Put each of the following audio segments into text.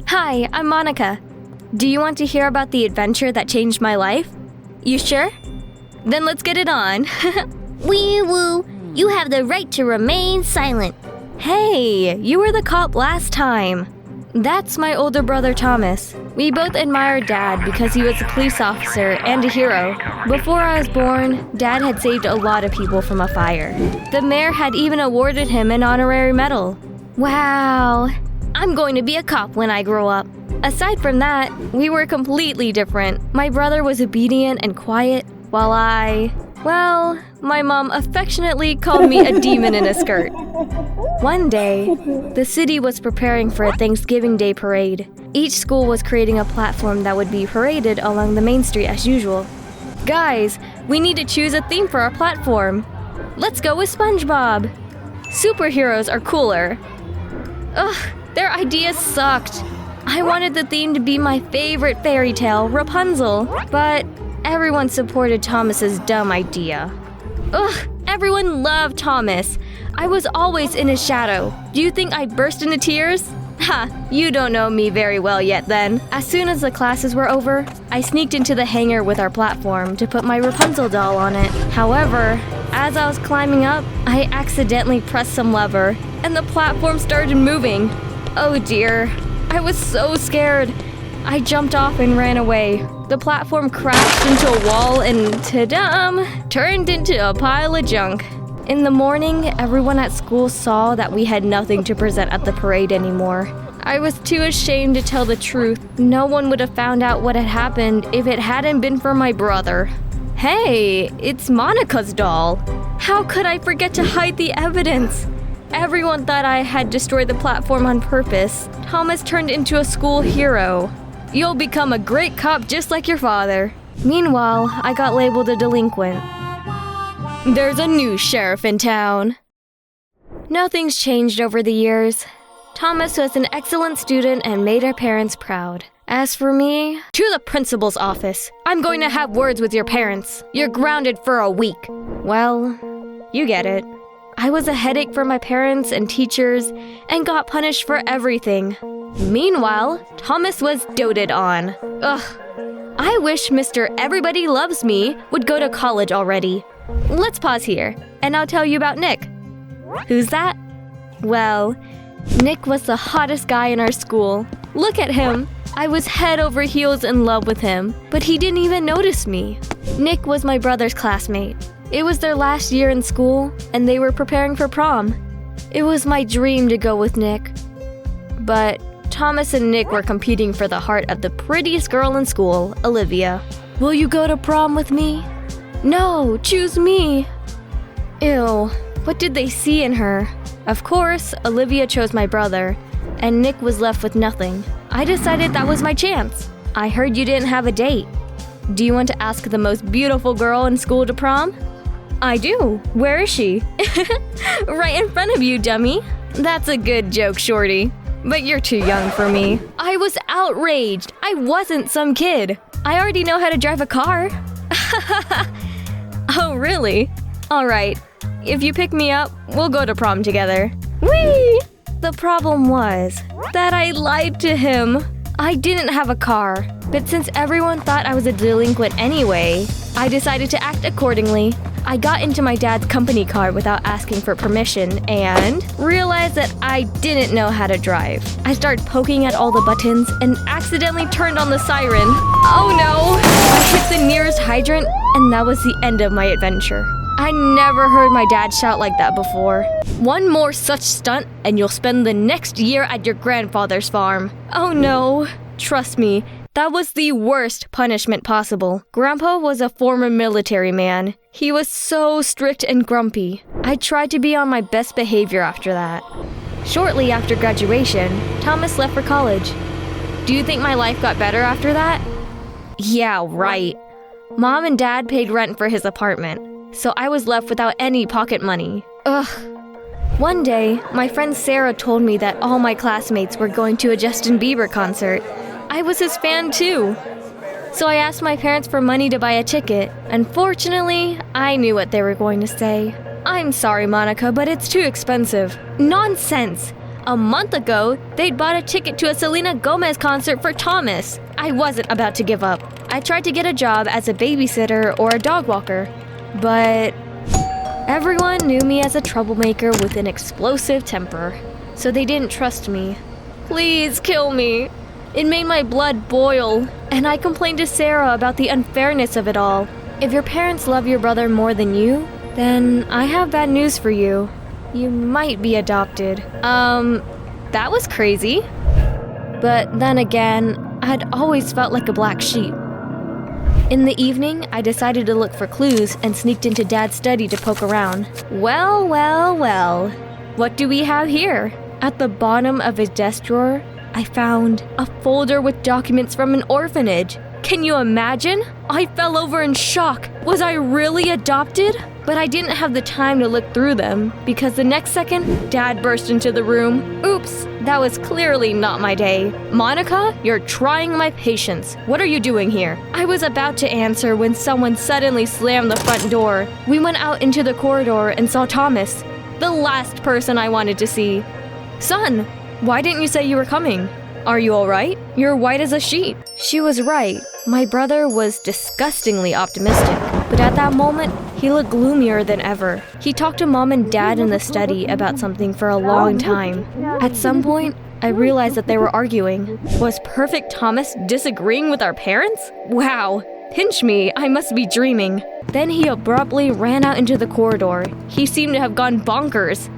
Hi, I'm Monica. Do you want to hear about the adventure that changed my life? You sure? Then let's get it on. Wee woo, you have the right to remain silent. Hey, you were the cop last time. That's my older brother Thomas. We both admired Dad because he was a police officer and a hero. Before I was born, Dad had saved a lot of people from a fire. The mayor had even awarded him an honorary medal. Wow, I'm going to be a cop when I grow up. Aside from that, we were completely different. My brother was obedient and quiet, while my mom affectionately called me a demon in a skirt. One day, the city was preparing for a Thanksgiving Day parade. Each school was creating a platform that would be paraded along the main street as usual. Guys, we need to choose a theme for our platform. Let's go with SpongeBob. Superheroes are cooler. Ugh, their ideas sucked. I wanted the theme to be my favorite fairy tale, Rapunzel, but everyone supported Thomas's dumb idea. Ugh, everyone loved Thomas. I was always in his shadow. Do you think I burst into tears? Ha, you don't know me very well yet then. As soon as the classes were over, I sneaked into the hangar with our platform to put my Rapunzel doll on it. However, as I was climbing up, I accidentally pressed some lever, and the platform started moving. Oh dear, I was so scared. I jumped off and ran away. The platform crashed into a wall and, ta-dam, turned into a pile of junk. In the morning, everyone at school saw that we had nothing to present at the parade anymore. I was too ashamed to tell the truth. No one would have found out what had happened if it hadn't been for my brother. Hey, it's Monica's doll. How could I forget to hide the evidence? Everyone thought I had destroyed the platform on purpose. Thomas turned into a school hero. You'll become a great cop just like your father. Meanwhile, I got labeled a delinquent. There's a new sheriff in town. Nothing's changed over the years. Thomas was an excellent student and made our parents proud. As for me, to the principal's office. I'm going to have words with your parents. You're grounded for a week. Well, you get it. I was a headache for my parents and teachers and got punished for everything. Meanwhile, Thomas was doted on. Ugh. I wish Mr. Everybody Loves Me would go to college already. Let's pause here, and I'll tell you about Nick. Who's that? Well, Nick was the hottest guy in our school. Look at him. I was head over heels in love with him, but he didn't even notice me. Nick was my brother's classmate. It was their last year in school, and they were preparing for prom. It was my dream to go with Nick. But Thomas and Nick were competing for the heart of the prettiest girl in school, Olivia. Will you go to prom with me? No, choose me. Ew, what did they see in her? Of course, Olivia chose my brother, and Nick was left with nothing. I decided that was my chance. I heard you didn't have a date. Do you want to ask the most beautiful girl in school to prom? I do. Where is she? Right in front of you, dummy. That's a good joke, shorty. But you're too young for me. I was outraged. I wasn't some kid. I already know how to drive a car. Oh, really? Alright. If you pick me up, we'll go to prom together. Whee! The problem was that I lied to him. I didn't have a car, but since everyone thought I was a delinquent anyway, I decided to act accordingly. I got into my dad's company car without asking for permission and realized that I didn't know how to drive. I started poking at all the buttons and accidentally turned on the siren. Oh no! I hit the nearest hydrant and that was the end of my adventure. I never heard my dad shout like that before. One more such stunt and you'll spend the next year at your grandfather's farm. Oh no. Trust me, that was the worst punishment possible. Grandpa was a former military man. He was so strict and grumpy. I tried to be on my best behavior after that. Shortly after graduation, Thomas left for college. Do you think my life got better after that? Yeah, right. Mom and Dad paid rent for his apartment, so I was left without any pocket money. Ugh. One day, my friend Sarah told me that all my classmates were going to a Justin Bieber concert. I was his fan too. So I asked my parents for money to buy a ticket. Unfortunately, I knew what they were going to say. I'm sorry, Monica, but it's too expensive. Nonsense! A month ago, they'd bought a ticket to a Selena Gomez concert for Thomas. I wasn't about to give up. I tried to get a job as a babysitter or a dog walker, but everyone knew me as a troublemaker with an explosive temper, so they didn't trust me. Please kill me. It made my blood boil, and I complained to Sarah about the unfairness of it all. If your parents love your brother more than you, then I have bad news for you. You might be adopted. That was crazy. But then again, I'd always felt like a black sheep. In the evening, I decided to look for clues and sneaked into Dad's study to poke around. Well, well, well. What do we have here? At the bottom of his desk drawer, I found a folder with documents from an orphanage. Can you imagine? I fell over in shock. Was I really adopted? But I didn't have the time to look through them because the next second, Dad burst into the room. Oops, that was clearly not my day. Monica, you're trying my patience. What are you doing here? I was about to answer when someone suddenly slammed the front door. We went out into the corridor and saw Thomas, the last person I wanted to see. Son, why didn't you say you were coming? Are you all right? You're white as a sheet. She was right. My brother was disgustingly optimistic, but at that moment, he looked gloomier than ever. He talked to Mom and Dad in the study about something for a long time. At some point, I realized that they were arguing. Was Perfect Thomas disagreeing with our parents? Wow, pinch me, I must be dreaming. Then he abruptly ran out into the corridor. He seemed to have gone bonkers.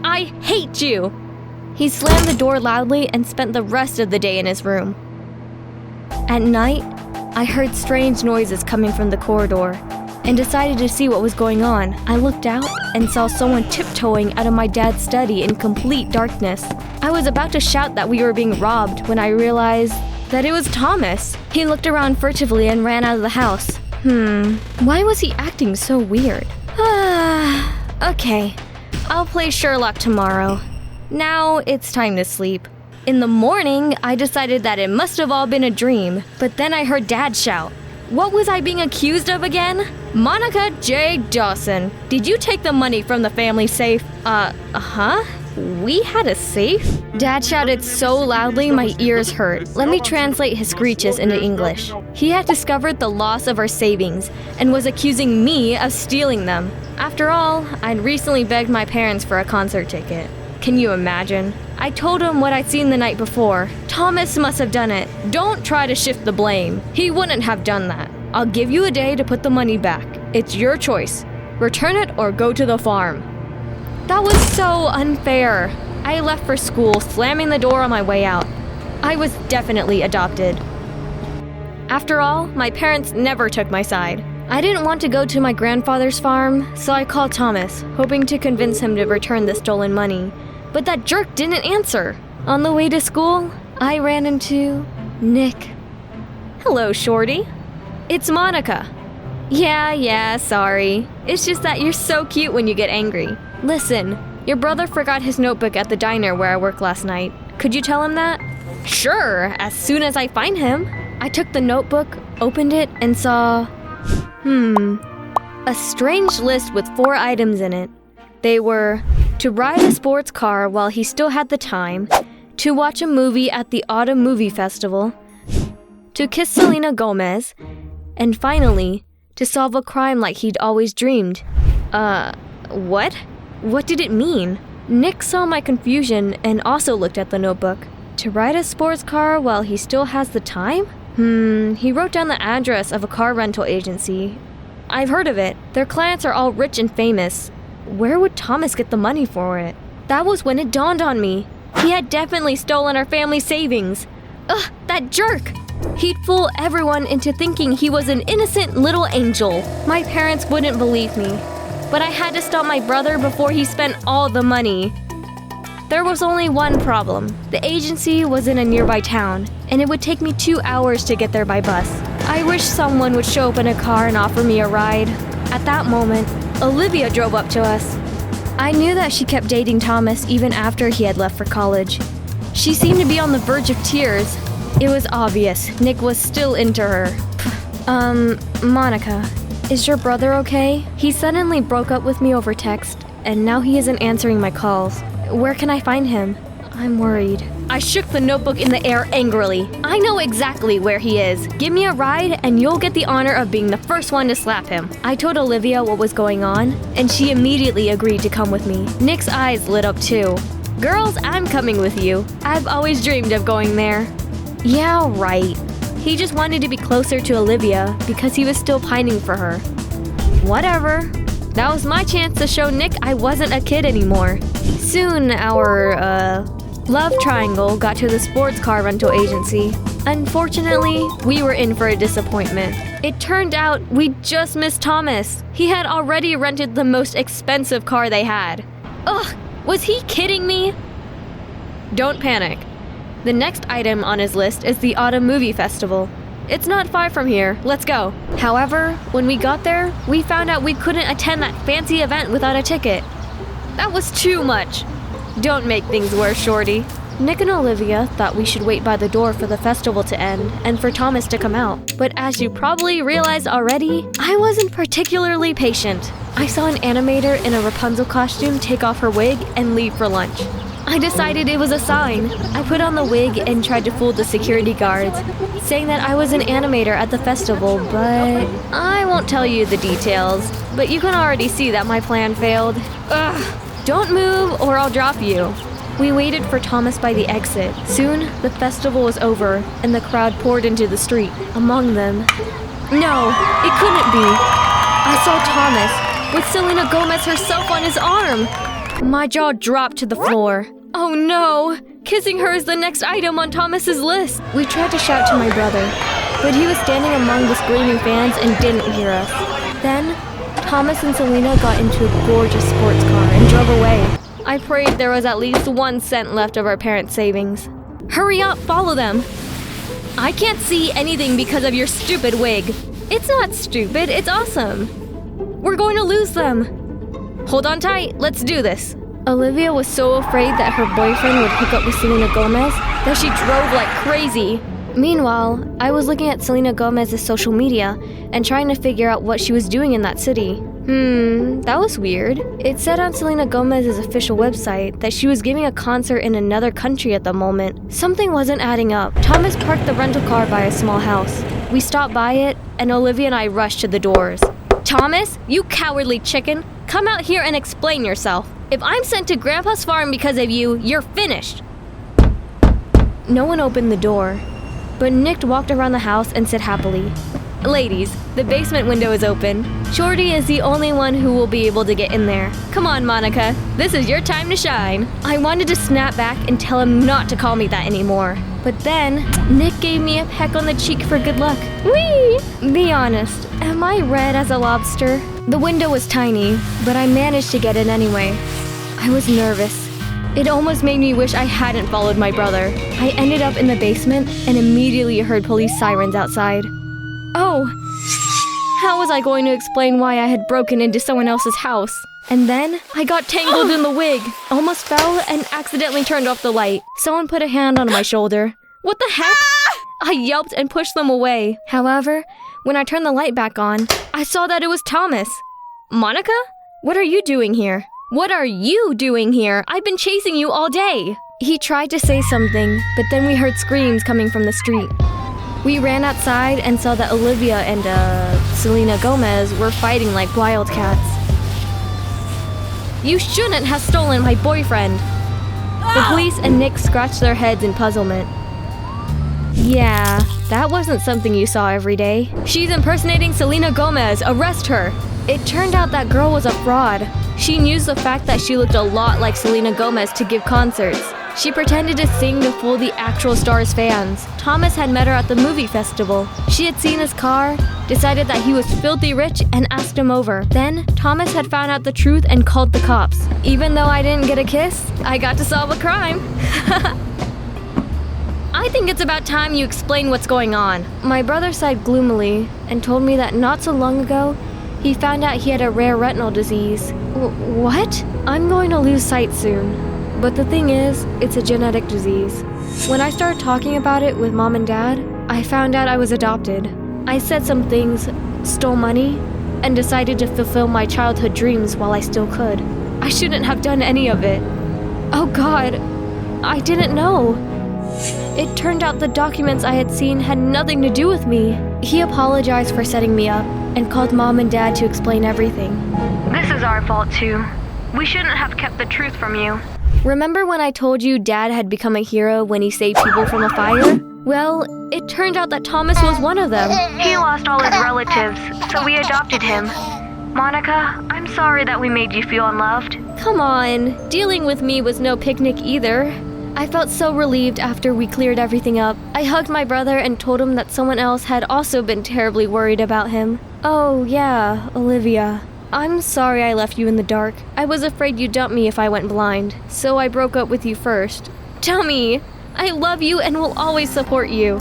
I hate you! He slammed the door loudly and spent the rest of the day in his room. At night, I heard strange noises coming from the corridor and decided to see what was going on. I looked out and saw someone tiptoeing out of my dad's study in complete darkness. I was about to shout that we were being robbed when I realized that it was Thomas. He looked around furtively and ran out of the house. Why was he acting so weird? Okay, I'll play Sherlock tomorrow. Now it's time to sleep. In the morning, I decided that it must have all been a dream, but then I heard Dad shout. What was I being accused of again? Monica J. Dawson, did you take the money from the family safe? We had a safe? Dad shouted so loudly my ears hurt. Let me translate his screeches into English. He had discovered the loss of our savings and was accusing me of stealing them. After all, I'd recently begged my parents for a concert ticket. Can you imagine? I told him what I'd seen the night before. Thomas must have done it. Don't try to shift the blame. He wouldn't have done that. I'll give you a day to put the money back. It's your choice. Return it or go to the farm. That was so unfair. I left for school, slamming the door on my way out. I was definitely adopted. After all, my parents never took my side. I didn't want to go to my grandfather's farm, so I called Thomas, hoping to convince him to return the stolen money. But that jerk didn't answer. On the way to school, I ran into Nick. Hello, Shorty. It's Monica. Yeah, sorry. It's just that you're so cute when you get angry. Listen, your brother forgot his notebook at the diner where I worked last night. Could you tell him that? Sure, as soon as I find him. I took the notebook, opened it, and saw... a strange list with 4 items in it. They were to ride a sports car while he still had the time, to watch a movie at the Autumn Movie Festival, to kiss Selena Gomez, and finally, to solve a crime like he'd always dreamed. What? What did it mean? Nick saw my confusion and also looked at the notebook. To ride a sports car while he still has the time? He wrote down the address of a car rental agency. I've heard of it. Their clients are all rich and famous. Where would Thomas get the money for it? That was when it dawned on me. He had definitely stolen our family savings. Ugh, that jerk! He'd fool everyone into thinking he was an innocent little angel. My parents wouldn't believe me. But I had to stop my brother before he spent all the money. There was only one problem. The agency was in a nearby town, and it would take me 2 hours to get there by bus. I wish someone would show up in a car and offer me a ride. At that moment, Olivia drove up to us. I knew that she kept dating Thomas even after he had left for college. She seemed to be on the verge of tears. It was obvious Nick was still into her. Monica, is your brother okay? He suddenly broke up with me over text, and now he isn't answering my calls. Where can I find him? I'm worried. I shook the notebook in the air angrily. I know exactly where he is. Give me a ride and you'll get the honor of being the first one to slap him. I told Olivia what was going on, and she immediately agreed to come with me. Nick's eyes lit up too. Girls, I'm coming with you. I've always dreamed of going there. Yeah, right. He just wanted to be closer to Olivia because he was still pining for her. Whatever. That was my chance to show Nick I wasn't a kid anymore. Soon our, love triangle got to the sports car rental agency. Unfortunately, we were in for a disappointment. It turned out we just missed Thomas. He had already rented the most expensive car they had. Ugh, was he kidding me? Don't panic. The next item on his list is the Autumn Movie Festival. It's not far from here. Let's go. However, when we got there, we found out we couldn't attend that fancy event without a ticket. That was too much. Don't make things worse, Shorty. Nick and Olivia thought we should wait by the door for the festival to end and for Thomas to come out. But as you probably realized already, I wasn't particularly patient. I saw an animator in a Rapunzel costume take off her wig and leave for lunch. I decided it was a sign. I put on the wig and tried to fool the security guards, saying that I was an animator at the festival, but I won't tell you the details. But you can already see that my plan failed. Ugh. Don't move or I'll drop you. We waited for Thomas by the exit. Soon, the festival was over and the crowd poured into the street. Among them... No, it couldn't be. I saw Thomas with Selena Gomez herself on his arm. My jaw dropped to the floor. Oh no! Kissing her is the next item on Thomas's list. We tried to shout to my brother, but he was standing among the screaming fans and didn't hear us. Then, Thomas and Selena got into a gorgeous sports car and drove away. I prayed there was at least 1 cent left of our parents' savings. Hurry up, follow them! I can't see anything because of your stupid wig. It's not stupid, it's awesome. We're going to lose them. Hold on tight, let's do this. Olivia was so afraid that her boyfriend would hook up with Selena Gomez that she drove like crazy. Meanwhile, I was looking at Selena Gomez's social media and trying to figure out what she was doing in that city. That was weird. It said on Selena Gomez's official website that she was giving a concert in another country at the moment. Something wasn't adding up. Thomas parked the rental car by a small house. We stopped by it, and Olivia and I rushed to the doors. Thomas, you cowardly chicken, come out here and explain yourself. If I'm sent to Grandpa's farm because of you, you're finished. No one opened the door, but Nick walked around the house and said happily, "Ladies, the basement window is open. Shorty is the only one who will be able to get in there. Come on, Monica, this is your time to shine." I wanted to snap back and tell him not to call me that anymore. But then, Nick gave me a peck on the cheek for good luck. Whee! Be honest, am I red as a lobster? The window was tiny, but I managed to get in anyway. I was nervous. It almost made me wish I hadn't followed my brother. I ended up in the basement and immediately heard police sirens outside. Oh, how was I going to explain why I had broken into someone else's house? And then I got tangled in the wig, almost fell and accidentally turned off the light. Someone put a hand on my shoulder. What the heck? I yelped and pushed them away. However, when I turned the light back on, I saw that it was Thomas. Monica? What are you doing here? What are you doing here? I've been chasing you all day. He tried to say something, but then we heard screams coming from the street. We ran outside and saw that Olivia and, Selena Gomez were fighting like wildcats. You shouldn't have stolen my boyfriend. The police and Nick scratched their heads in puzzlement. Yeah, that wasn't something you saw every day. She's impersonating Selena Gomez. Arrest her. It turned out that girl was a fraud. She used the fact that she looked a lot like Selena Gomez to give concerts. She pretended to sing to fool the actual star's fans. Thomas had met her at the movie festival. She had seen his car, decided that he was filthy rich, and asked him over. Then, Thomas had found out the truth and called the cops. Even though I didn't get a kiss, I got to solve a crime. I think it's about time you explain what's going on. My brother sighed gloomily and told me that not so long ago, he found out he had a rare retinal disease. What? I'm going to lose sight soon. But the thing is, it's a genetic disease. When I started talking about it with Mom and Dad, I found out I was adopted. I said some things, stole money, and decided to fulfill my childhood dreams while I still could. I shouldn't have done any of it. Oh God, I didn't know. It turned out the documents I had seen had nothing to do with me. He apologized for setting me up and called Mom and Dad to explain everything. This is our fault too. We shouldn't have kept the truth from you. Remember when I told you Dad had become a hero when he saved people from a fire? Well, it turned out that Thomas was one of them. He lost all his relatives, so we adopted him. Monica, I'm sorry that we made you feel unloved. Come on, dealing with me was no picnic either. I felt so relieved after we cleared everything up. I hugged my brother and told him that someone else had also been terribly worried about him. Oh yeah, Olivia. I'm sorry I left you in the dark. I was afraid you'd dump me if I went blind, so I broke up with you first. Tommy, I love you and will always support you.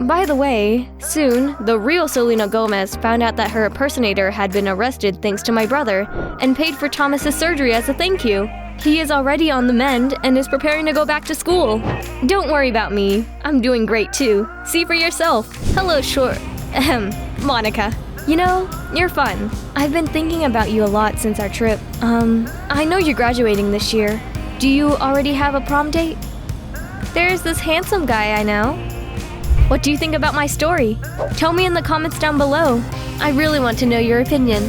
By the way, soon, the real Selena Gomez found out that her impersonator had been arrested thanks to my brother and paid for Thomas's surgery as a thank you. He is already on the mend and is preparing to go back to school. Don't worry about me. I'm doing great too. See for yourself. Hello, Monica. You know, you're fun. I've been thinking about you a lot since our trip. I know you're graduating this year. Do you already have a prom date? There's this handsome guy I know. What do you think about my story? Tell me in the comments down below. I really want to know your opinion.